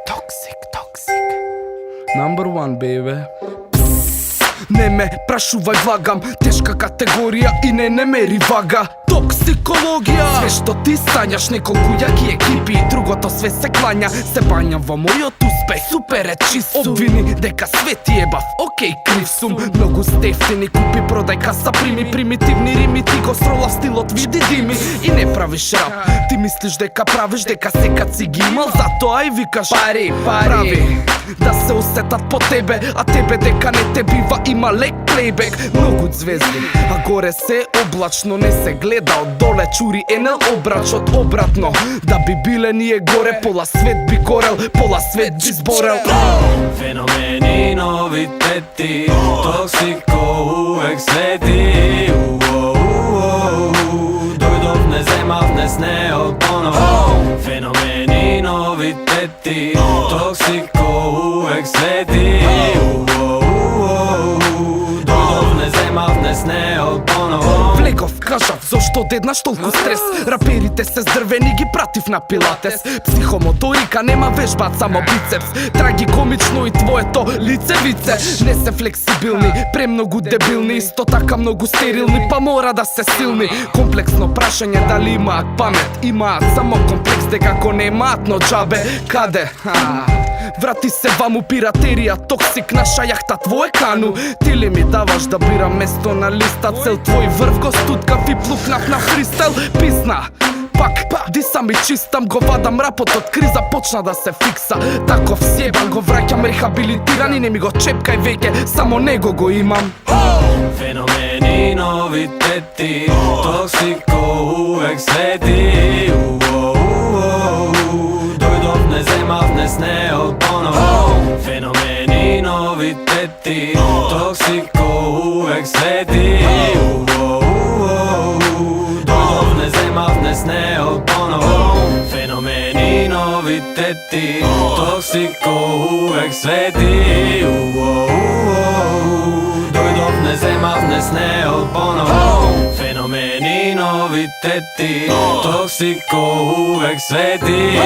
Toxic. Number one, baby. Не ме прашувај, влагам, тешка категорија и не мери вага. Токсикологија. Све што ти санјаш, неколку јаки екипи, другото све се клања. Се бања во мојот успех, супер е чист сум. Обвини дека све ти е бав, окей, крив сум. Многу стефтини, купи, продај, каса прими. Примитивни рими, ти го сролав стилот, види дими. И не правиш рап, ти мислиш дека правиш, дека секад си ги имал, затоа и викаш пари. Прави да се усетат по тебе, а тебе дека не те бива, има лек плейбек. Многу звезди, а горе се облачно, не се гледа од доле, чури енел обрачот обратно. Да би биле ние горе, пола свет би горел, пола свет би зборел. Феномени, новитети, токсико увек следи. Дојдов, не земав, не снеот поново. Феномени, новитети, токсико увек следи. Дојдов, не земав, не снеот поново. Влегов, кажав, зошто деднаш толку стрес. Раперите се здрвени, ги пратив на пилатес. Психомоторика, нема вежбат, само бицепс. Трагикомично и твоето лицевице. Не се флексибилни, премногу дебилни, исто така многу стерилни, па мора да се силни. Комплексно прашање дали имаат памет. Имаат само комплекс дека го немаат, но џабе. Каде? Врати се ваму пиратерија, токсик, наша јахта, твое кану. Ти ли ми даваш да бирам место на листа, цел твој врв го стуткав и плукнав на фристайл. Пизна, пак, дисам и чистам, го вадам рапот од криза, почна да се фикса. Таков сјебан, го враќам рехабилитиран и не ми го чепкај веќе, само него го имам. Феномени, новитети, токсико увек следи. Дојдов, не земав, не снеот поново. Феномени, новитети, токсико увек следи. Дојдов, не земав, не снеот поново. Феномени, новитети, токсико увек следи. Дојдов, не земав, не снеот поново. Феномени, новитети, токсико увек следи.